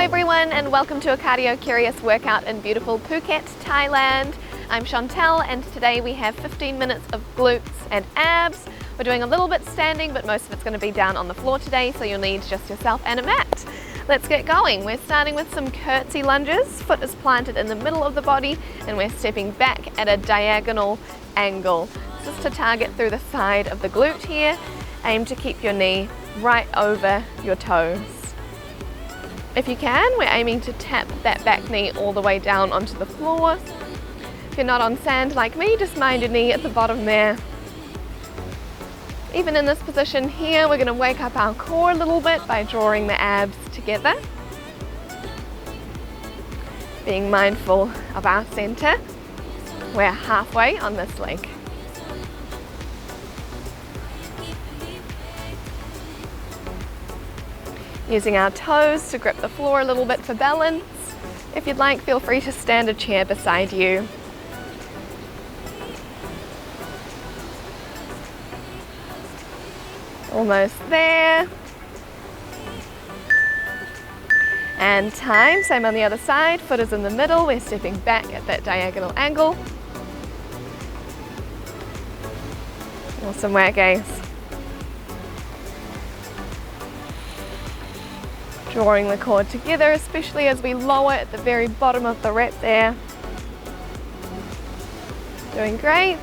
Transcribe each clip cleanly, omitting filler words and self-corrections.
everyone, and welcome to a Cardio Curious workout in beautiful Phuket, Thailand. I'm Chantelle, and today we have 15 minutes of glutes and abs. We're doing a little bit standing, but most of it's going to be down on the floor today, so you'll need just yourself and a mat. Let's get going. We're starting with some curtsy lunges. Foot is planted in the middle of the body, and we're stepping back at a diagonal angle. This is to target through the side of the glute here. Aim to keep your knee right over your toes. If you can, we're aiming to tap that back knee all the way down onto the floor. If you're not on sand like me, just mind your knee at the bottom there. Even in this position here, we're going to wake up our core a little bit by drawing the abs together. Being mindful of our center. We're halfway on this leg. Using our toes to grip the floor a little bit for balance. If you'd like, feel free to stand a chair beside you. Almost there. And time, same on the other side. Foot is in the middle. We're stepping back at that diagonal angle. Awesome work, guys. Drawing the core together, especially as we lower at the very bottom of the rep there. Doing great.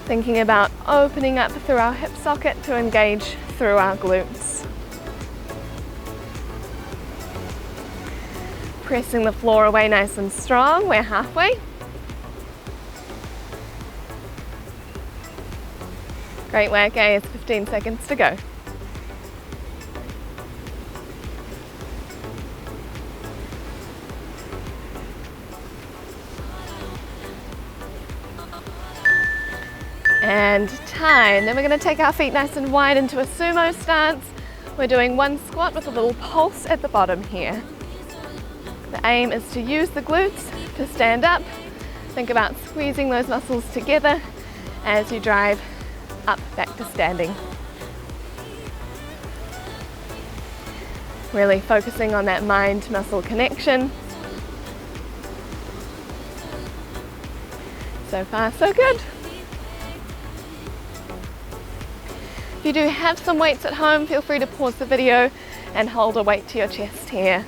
Thinking about opening up through our hip socket to engage through our glutes. Pressing the floor away nice and strong. We're halfway. Great work, guys. 15 seconds to go. And time. Then we're going to take our feet nice and wide into a sumo stance. We're doing one squat with a little pulse at the bottom here. The aim is to use the glutes to stand up. Think about squeezing those muscles together as you drive up back to standing. Really focusing on that mind-muscle connection. So far, so good. If you do have some weights at home, feel free to pause the video and hold a weight to your chest here.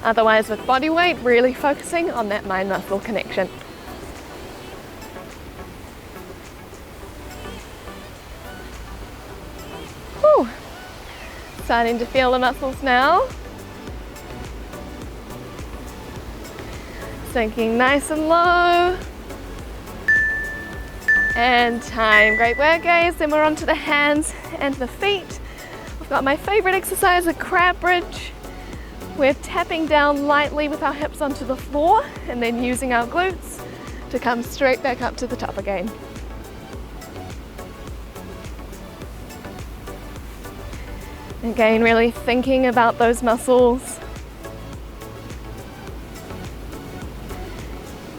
Otherwise, with body weight, really focusing on that mind-muscle connection. Whew. Starting to feel the muscles now. Sinking nice and low. And time. Great work, guys. Then we're on to the hands and the feet. We've got my favorite exercise, a crab bridge. We're tapping down lightly with our hips onto the floor and then using our glutes to come straight back up to the top again. Again, really thinking about those muscles.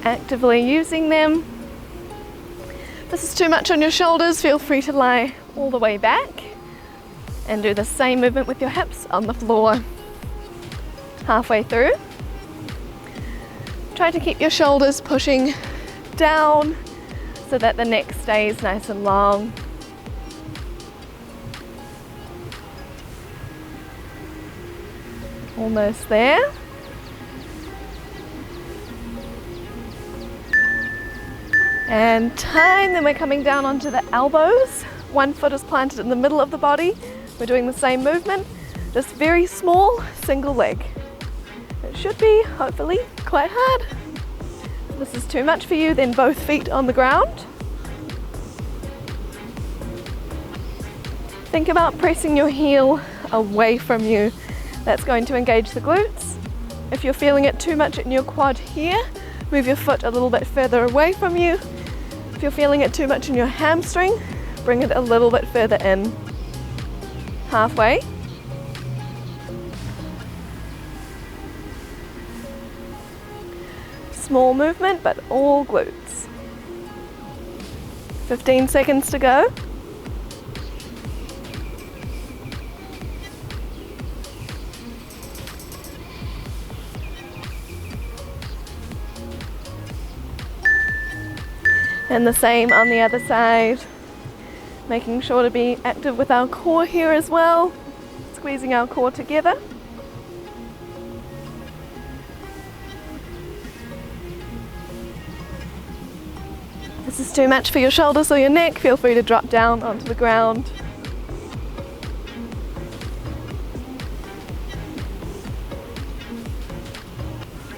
Actively using them. If this is too much on your shoulders, feel free to lie all the way back and do the same movement with your hips on the floor. Halfway through. Try to keep your shoulders pushing down so that the neck stays nice and long. Almost there. And time. Then we're coming down onto the elbows. One foot is planted in the middle of the body. We're doing the same movement, just very small, single leg. It should be, hopefully, quite hard. If this is too much for you, then both feet on the ground. Think about pressing your heel away from you. That's going to engage the glutes. If you're feeling it too much in your quad here, move your foot a little bit further away from you. If you're feeling it too much in your hamstring, bring it a little bit further in. Halfway. Small movement, but all glutes. 15 seconds to go. And the same on the other side. Making sure to be active with our core here as well. Squeezing our core together. If this is too much for your shoulders or your neck, feel free to drop down onto the ground.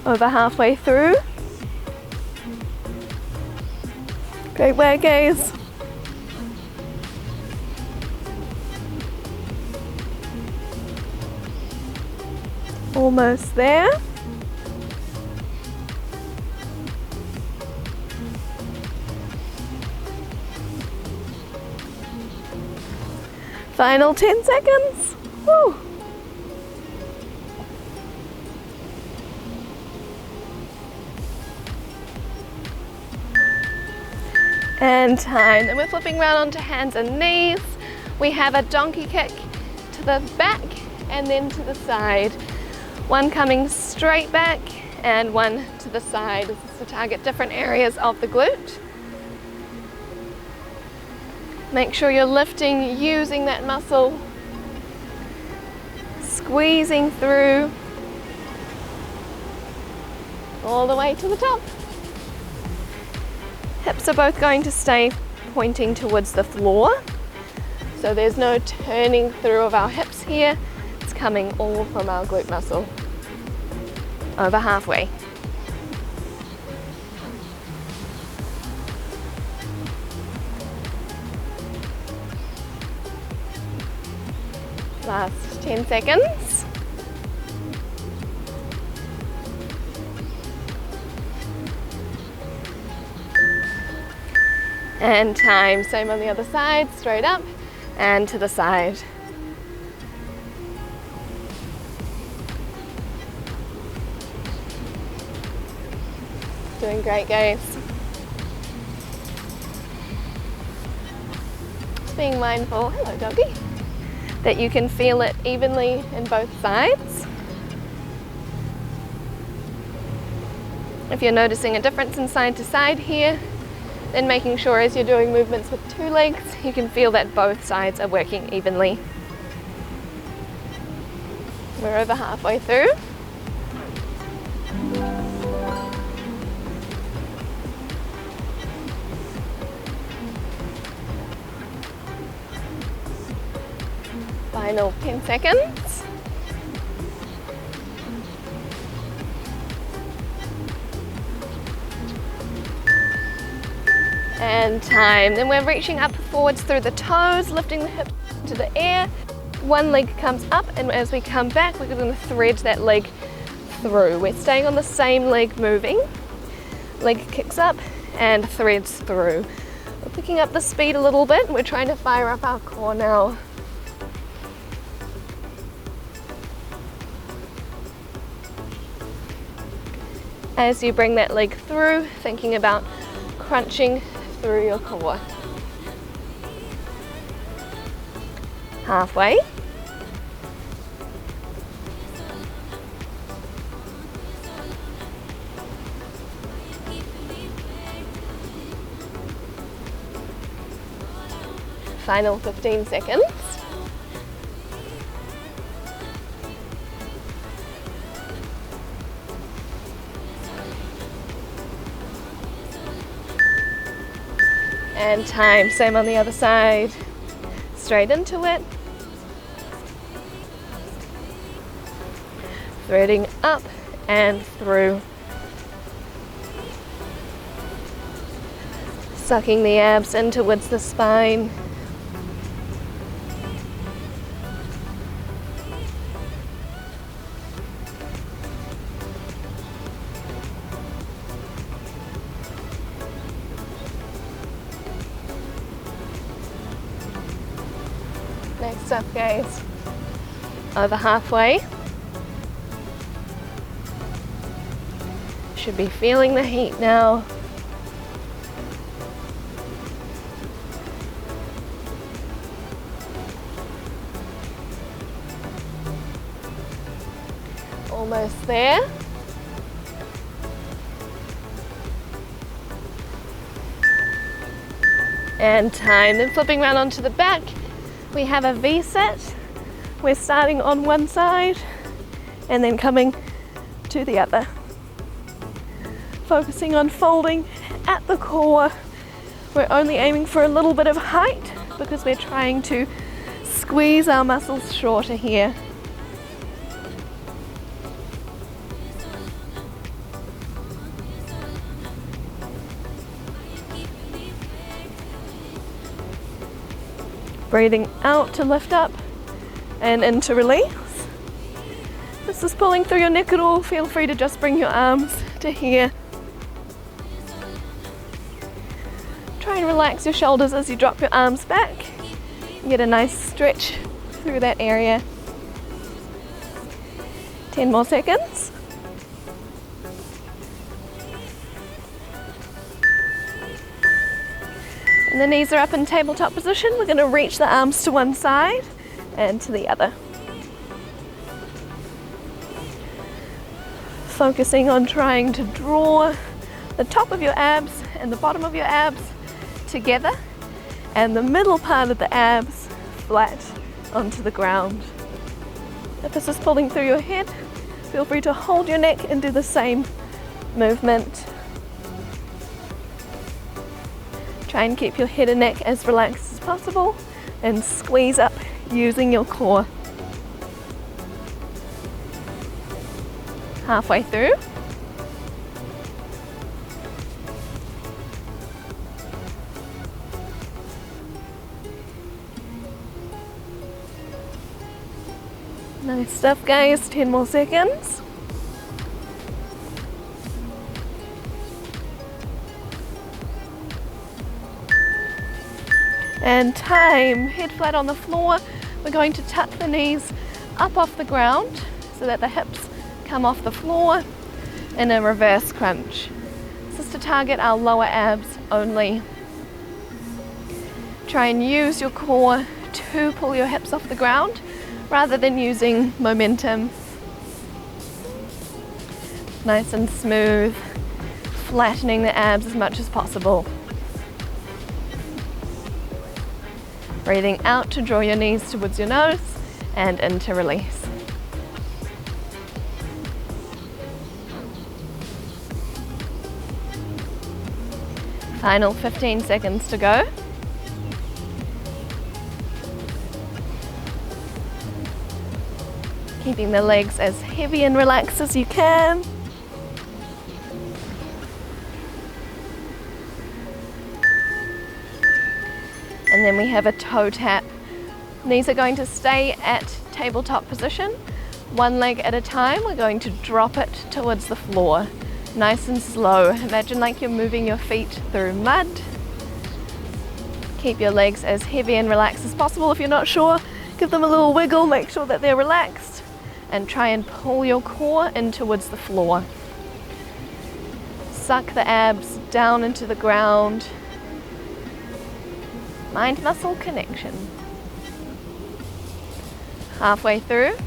Over halfway through. Great work, guys. Almost there. Final 10 seconds. Woo. And time. Then we're flipping around onto hands and knees. We have a donkey kick to the back and then to the side. One coming straight back and one to the side. This is to target different areas of the glute. Make sure you're lifting using that muscle. Squeezing through all the way to the top. Hips are both going to stay pointing towards the floor. So there's no turning through of our hips here. It's coming all from our glute muscle. Over halfway. Last 10 seconds. And time. Same on the other side, straight up and to the side. Doing great, guys. Just being mindful, hello doggy, that you can feel it evenly in both sides. If you're noticing a difference in side to side here, then making sure as you're doing movements with two legs, you can feel that both sides are working evenly. We're over halfway through. Final 10 seconds. And time. Then we're reaching up forwards through the toes, lifting the hips to the air. One leg comes up, and as we come back, we're going to thread that leg through. We're staying on the same leg moving. Leg kicks up and threads through. We're picking up the speed a little bit. We're trying to fire up our core now. As you bring that leg through, thinking about crunching through your core. Halfway. Final 15 seconds. And time, same on the other side. Straight into it. Threading up and through. Sucking the abs in towards the spine. Next up, guys, over halfway. Should be feeling the heat now. Almost there. And time. Then flipping around onto the back, we have a V-sit. We're starting on one side and then coming to the other. Focusing on folding at the core. We're only aiming for a little bit of height because we're trying to squeeze our muscles shorter here. Breathing out to lift up and in to release. This is pulling through your neck at all. Feel free to just bring your arms to here. Try and relax your shoulders as you drop your arms back. Get a nice stretch through that area. 10 more seconds. And the knees are up in tabletop position. We're going to reach the arms to one side and to the other. Focusing on trying to draw the top of your abs and the bottom of your abs together and the middle part of the abs flat onto the ground. If this is pulling through your head, feel free to hold your neck and do the same movement. Try and keep your head and neck as relaxed as possible and squeeze up using your core. Halfway through. Nice stuff, guys. 10 more seconds. And time. Head flat on the floor. We're going to tuck the knees up off the ground so that the hips come off the floor in a reverse crunch. This is to target our lower abs only. Try and use your core to pull your hips off the ground rather than using momentum. Nice and smooth, flattening the abs as much as possible. Breathing out to draw your knees towards your nose and in to release. Final 15 seconds to go. Keeping the legs as heavy and relaxed as you can. And then we have a toe tap. Knees are going to stay at tabletop position. One leg at a time, we're going to drop it towards the floor. Nice and slow. Imagine like you're moving your feet through mud. Keep your legs as heavy and relaxed as possible. If you're not sure, give them a little wiggle, make sure that they're relaxed, and try and pull your core in towards the floor. Suck the abs down into the ground. Mind-muscle connection. Halfway through.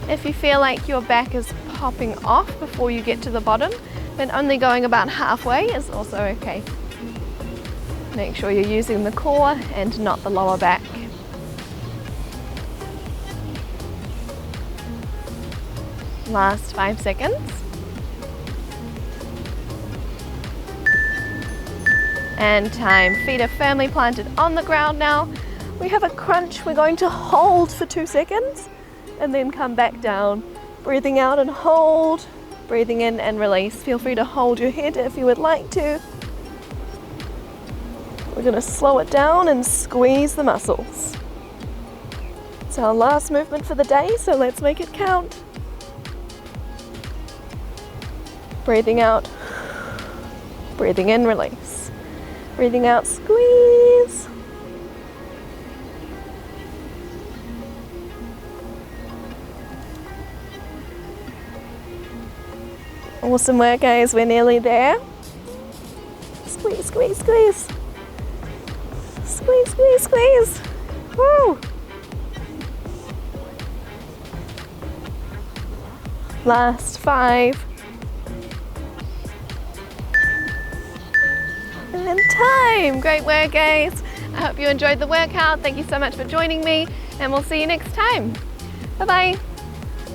If you feel like your back is popping off before you get to the bottom, then only going about halfway is also okay. Make sure you're using the core and not the lower back. Last 5 seconds. And time. Feet are firmly planted on the ground now. We have a crunch. We're going to hold for 2 seconds and then come back down. Breathing out and hold. Breathing in and release. Feel free to hold your head if you would like to. We're going to slow it down and squeeze the muscles. It's our last movement for the day, so let's make it count. Breathing out. Breathing in, release. Breathing out, squeeze. Awesome work, guys. We're nearly there. Squeeze, squeeze, squeeze. Squeeze, squeeze, squeeze. Woo! Last 5. And time. Great work, guys. I hope you enjoyed the workout. Thank you so much for joining me, and we'll see you next time. Bye-bye.